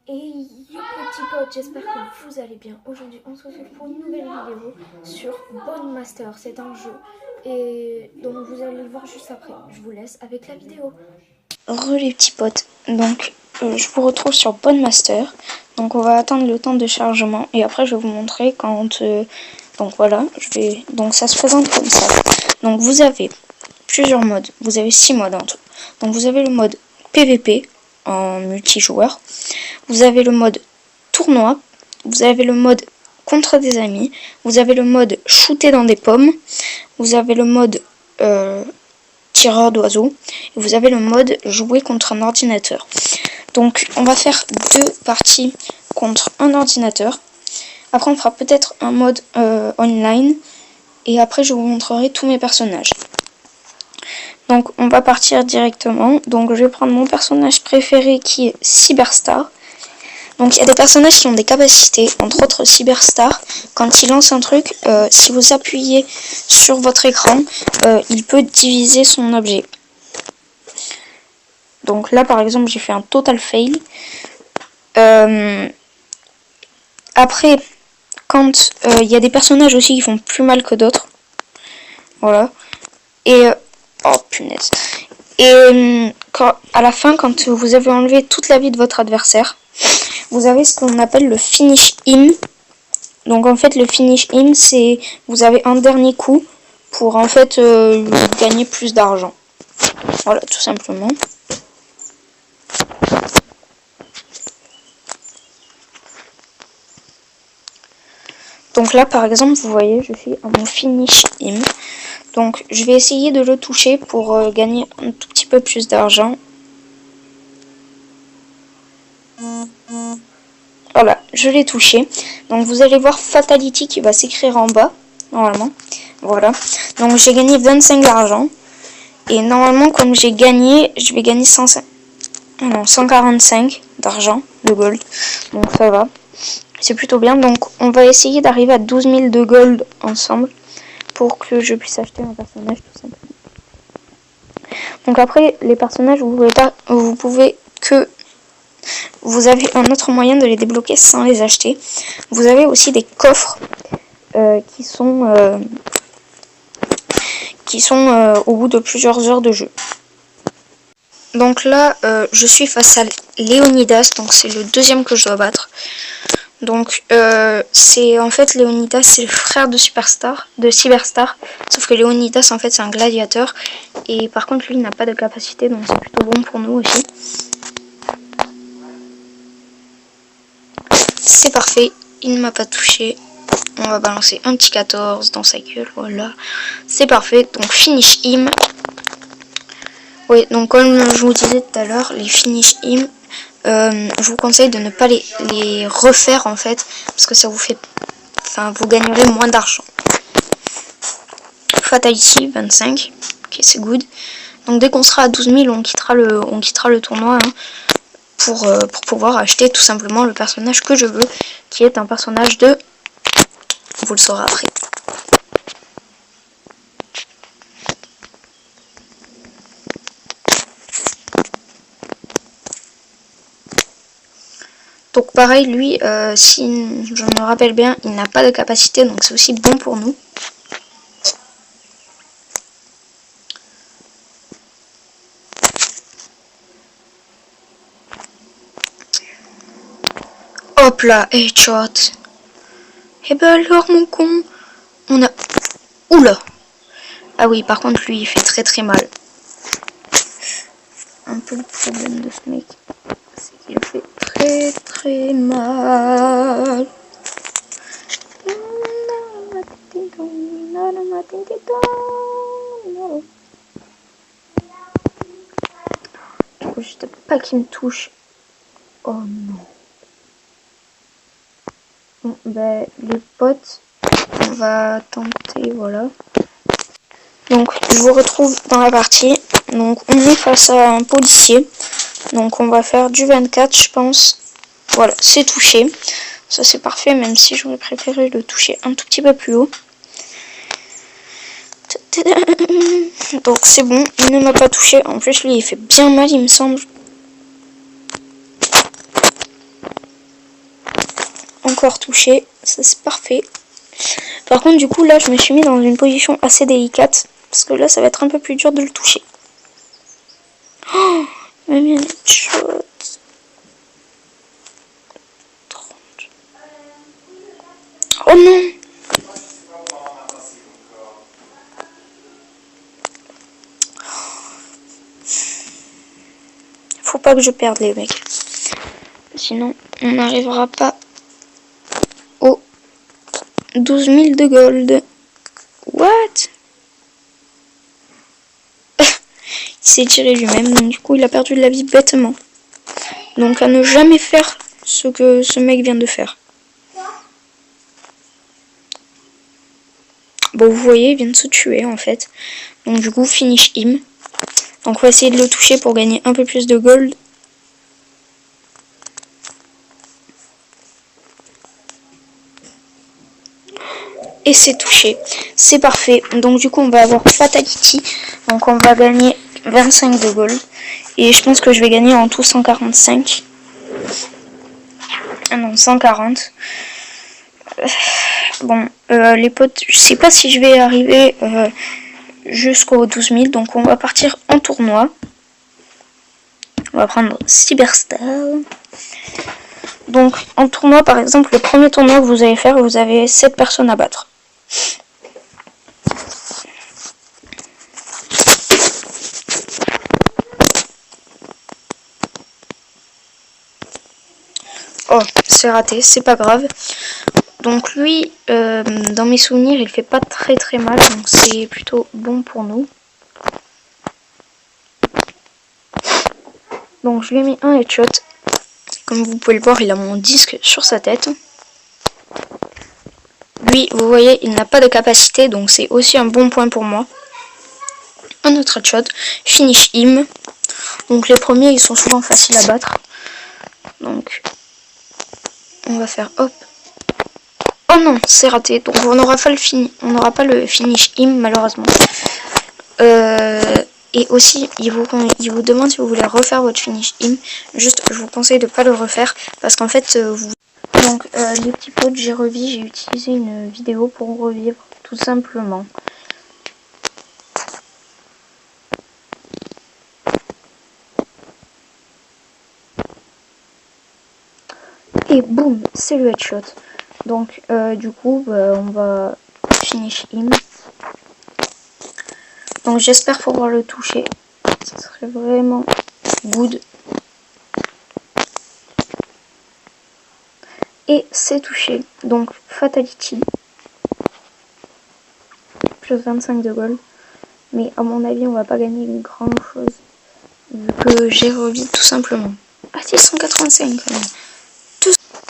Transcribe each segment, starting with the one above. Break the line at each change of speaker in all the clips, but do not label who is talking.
Et yo les petits potes, j'espère que vous allez bien. Aujourd'hui, on se retrouve pour une nouvelle vidéo sur Bone Master. C'est un jeu et donc vous allez le voir juste après. Je vous laisse avec la vidéo.
Les petits potes, donc je vous retrouve sur Bone Master. Donc on va attendre le temps de chargement et après je vais vous montrer quand donc voilà, donc ça se présente comme ça. Donc vous avez plusieurs modes, vous avez 6 modes en tout. Donc vous avez le mode PVP en multijoueur, vous avez le mode tournoi, vous avez le mode contre des amis, vous avez le mode shooter dans des pommes, vous avez le mode tireur d'oiseaux, et vous avez le mode jouer contre un ordinateur. Donc on va faire 2 parties contre un ordinateur. Après on fera peut-être un mode online, et après je vous montrerai tous mes personnages. Donc on va partir directement. Donc je vais prendre mon personnage préféré qui est Cyberstar. Donc il y a des personnages qui ont des capacités, entre autres Cyberstar. Quand il lance un truc, si vous appuyez sur votre écran, il peut diviser son objet. Donc là par exemple j'ai fait un total fail. Après, quand il y a des personnages aussi qui font plus mal que d'autres. Voilà. Et oh punaise. Et à la fin, quand vous avez enlevé toute la vie de votre adversaire, vous avez ce qu'on appelle le finish him. Donc en fait le finish him, c'est vous avez un dernier coup pour en fait gagner plus d'argent. Voilà, tout simplement. Donc là par exemple vous voyez, je suis à mon finish him. Donc je vais essayer de le toucher pour gagner un tout petit peu plus d'argent. Voilà, je l'ai touché. Donc vous allez voir Fatality qui va s'écrire en bas, normalement. Voilà. Donc j'ai gagné 25 d'argent. Et normalement, comme j'ai gagné, je vais gagner 145 d'argent, de gold. Donc ça va. C'est plutôt bien. Donc on va essayer d'arriver à 12 000 de gold ensemble, pour que je puisse acheter un personnage tout simplement. Donc après, les personnages, vous avez un autre moyen de les débloquer sans les acheter. Vous avez aussi des coffres qui sont au bout de plusieurs heures de jeu. Donc là, je suis face à Léonidas, donc c'est le deuxième que je dois battre. Donc c'est en fait Léonidas, c'est le frère de Cyberstar, sauf que Léonidas en fait c'est un gladiateur et par contre lui il n'a pas de capacité, donc c'est plutôt bon pour nous aussi. C'est parfait, il ne m'a pas touché. On va balancer un petit 14 dans sa gueule, voilà. C'est parfait, donc finish him. Oui, donc comme je vous disais tout à l'heure, les finish him, je vous conseille de ne pas les refaire en fait, parce que ça vous fait... Enfin, vous gagnerez moins d'argent. Fatality, 25. Ok, c'est good. Donc dès qu'on sera à 12 000, on quittera le tournoi, hein, pour pouvoir acheter tout simplement le personnage que je veux, qui est un personnage de... Vous le saurez après. Donc pareil, lui, si je me rappelle bien, il n'a pas de capacité, donc c'est aussi bon pour nous. Hop là, headshot. Et ben alors mon con, on a... Oula. Ah oui, par contre lui il fait très très mal. Un peu le problème de ce mec, c'est qu'il fait très très mal. Il faut juste pas qu'il me touche. Oh non. Bon, ben, les potes, on va tenter, voilà. Donc, je vous retrouve dans la partie. Donc, on est face à un policier. Donc, on va faire du 24, je pense. Voilà, c'est touché. Ça, c'est parfait, même si j'aurais préféré le toucher un tout petit peu plus haut. Donc, c'est bon, il ne m'a pas touché. En plus, lui, il fait bien mal, il me semble. encore touché. Ça, c'est parfait. Par contre, du coup, là, je me suis mis dans une position assez délicate. Parce que là, ça va être un peu plus dur de le toucher. Oh, il m'a mis un headshot. 30. Oh non! Faut pas que je perde les mecs. Sinon, on n'arrivera pas aux 12 000 de gold. What? Il s'est tiré lui-même, donc du coup il a perdu de la vie bêtement. Donc à ne jamais faire ce que ce mec vient de faire. Bon, vous voyez, il vient de se tuer en fait. Donc du coup, finish him. Donc on va essayer de le toucher pour gagner un peu plus de gold. Et c'est touché. C'est parfait. Donc du coup, on va avoir Fatality. Donc on va gagner 25 de gold. Et je pense que je vais gagner en tout 145. Ah non, 140. Bon, les potes, je sais pas si je vais arriver jusqu'aux 12 000. Donc on va partir en tournoi. On va prendre Cyberstar. Donc en tournoi, par exemple, le premier tournoi que vous allez faire, vous avez 7 personnes à battre. Oh, c'est raté, c'est pas grave. Donc lui, dans mes souvenirs, il fait pas très mal, donc c'est plutôt bon pour nous. Donc je lui ai mis un headshot. Comme vous pouvez le voir, il a mon disque sur sa tête. Lui, vous voyez, il n'a pas de capacité, donc c'est aussi un bon point pour moi. Un autre headshot, finish him. Donc les premiers, ils sont souvent faciles à battre. Donc on va faire hop. Oh non, c'est raté. Donc on n'aura pas le finish him malheureusement. Et aussi, il vous demande si vous voulez refaire votre finish him. Juste, je vous conseille de ne pas le refaire parce qu'en fait, Donc les petits potes, j'ai utilisé une vidéo pour revivre tout simplement. Et boum, c'est le headshot. Donc du coup, on va finish him. Donc j'espère pouvoir le toucher. Ce serait vraiment good. Et c'est touché. Donc Fatality. Plus 25 de gold. Mais à mon avis, on va pas gagner grand chose. Vu que j'ai revu tout simplement. Ah, 185 quand même.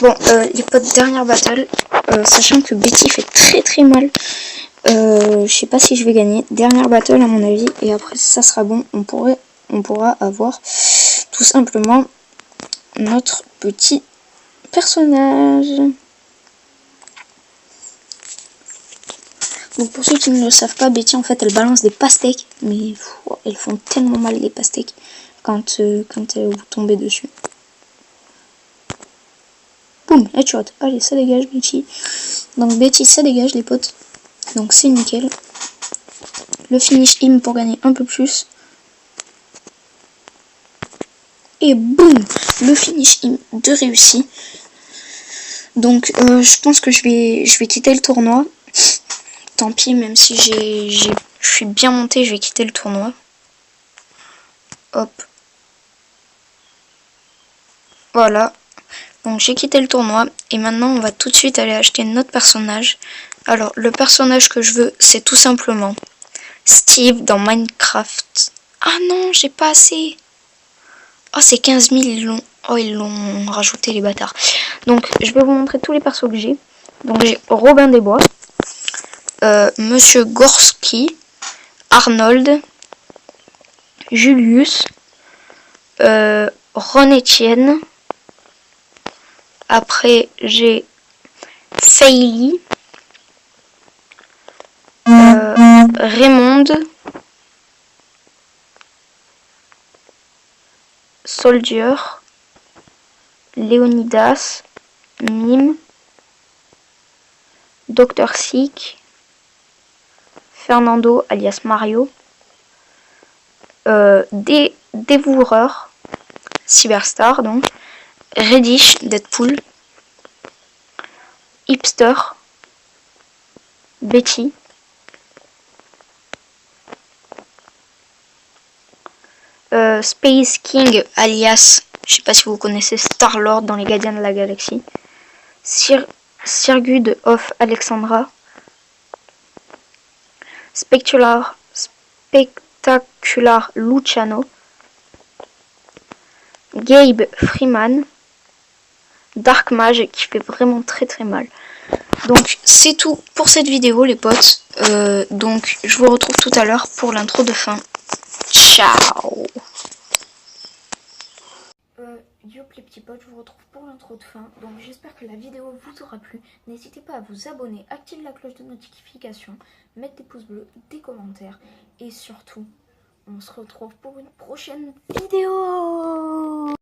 Bon, les potes, dernière battle. Sachant que Betty fait très mal. Je sais pas si je vais gagner. Dernière battle à mon avis. Et après, ça sera bon. On pourra avoir tout simplement notre petit personnage. Donc pour ceux qui ne le savent pas, Betty en fait elle balance des pastèques. Mais elles font tellement mal les pastèques quand vous tombez dessus. Boum, headshot. Allez, ça dégage Betty. Donc Betty, ça dégage les potes. Donc c'est nickel. Le finish him pour gagner un peu plus. Et boum, le finish him de réussi. Donc je pense que je vais quitter le tournoi. Tant pis, même si je suis bien monté, je vais quitter le tournoi. Hop. Voilà. Donc j'ai quitté le tournoi et maintenant on va tout de suite aller acheter notre personnage. Alors le personnage que je veux, c'est tout simplement Steve dans Minecraft. Ah non, j'ai pas assez. Oh, c'est 15 000, ils l'ont rajouté les bâtards. Donc je vais vous montrer tous les persos que j'ai. Donc j'ai Robin des Bois, Monsieur Gorski, Arnold, Julius, Ron Etienne. Après, j'ai Faily, Raymond, Soldier, Léonidas, Mime, Dr. Sick, Fernando alias Mario, Dévoueur, Cyberstar donc, Reddish, Deadpool, Hipster, Betty, Space King alias, je sais pas si vous connaissez Star-Lord dans les Gardiens de la Galaxie, Sirgud of Alexandra, Spectacular Luciano, Gabe Freeman, Dark Mage qui fait vraiment très très mal. Donc c'est tout pour cette vidéo les potes. Donc je vous retrouve tout à l'heure pour l'intro de fin. Ciao.
Youp les petits potes, je vous retrouve pour l'intro de fin. Donc j'espère que la vidéo vous aura plu. N'hésitez pas à vous abonner, activer la cloche de notification, mettre des pouces bleus, des commentaires. Et surtout, on se retrouve pour une prochaine vidéo.